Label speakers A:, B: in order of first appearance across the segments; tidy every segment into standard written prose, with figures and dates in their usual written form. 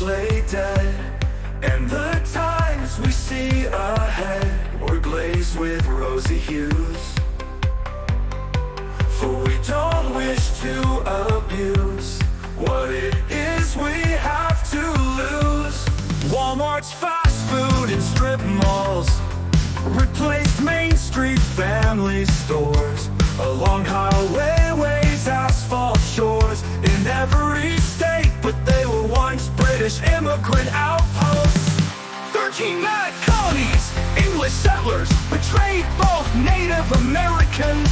A: lay dead, and the times we see ahead were glazed with rosy hues. For we don't wish to abuse what it is we have to lose. Walmart's fast food and strip malls replaced Main Street family stores. Along highways, asphalt shores in every state, but they were once British immigrant outposts. 13 Mad Colonies English settlers betrayed both Native Americans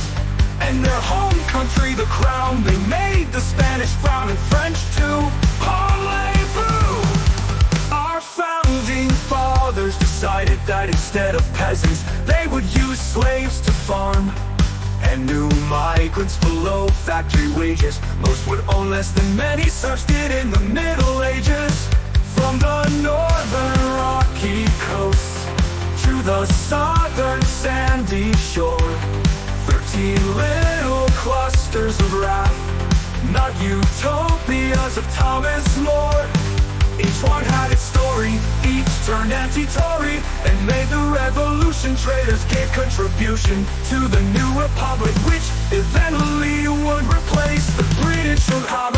A: and their home country, the crown. They made the Spanish frown and French too. Parley. Our founding fathers decided that instead of peasants, they would use slaves to farm, and new migrants below factory wages. Most would own less than many serfs did in the Middle Ages. From the northern rocky coast to the southern sandy shore, 13 little clusters of wrath, not utopias of Thomas More. Each one had its story, each turned anti-Tory, and made the revolution. Traitors gave contribution to the new republic, which eventually would replace the British Empire.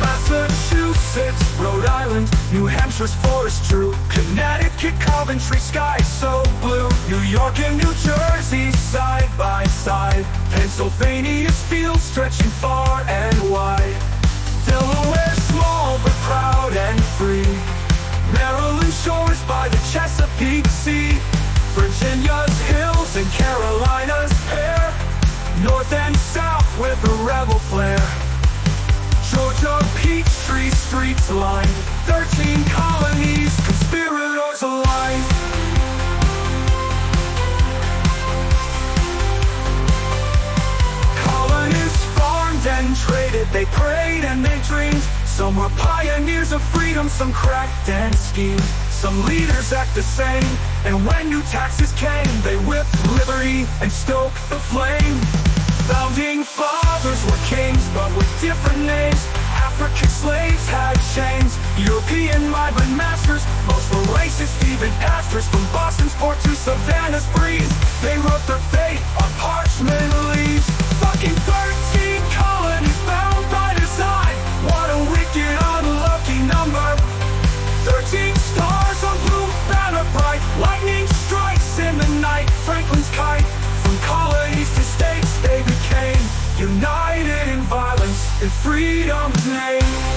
A: Massachusetts, Rhode Island, New Hampshire's forest true, Connecticut, Coventry, sky so blue, New York and New Jersey side by side, Pennsylvania's fields stretching far and wide, Delaware small but proud and free, Maryland shores by the Chesapeake Sea, Virginia's hills and Carolina's hair, north and south with a rebel flair, Georgia Peachtree streets lined, 13 colonies, conspirators aligned. Colonists farmed and traded, they prayed and they dreamed. Some were pioneers of freedom, some cracked and schemed. Some leaders act the same, and when new taxes came, they whipped liberty and stoked the flame. Founding fathers were kings, but with different names. African slaves had chains, European migrant masters, most were racist, even pastors. From Boston's port to Savannah's breeze, they wrote their fate on parchment leaves. Fucking 13 colonies bound by design, what a wicked, unlucky number. 13 stars on blue banner bright, lightning strikes in the night. Franklin's kite, from colonies to states they became united in violence in freedom's name.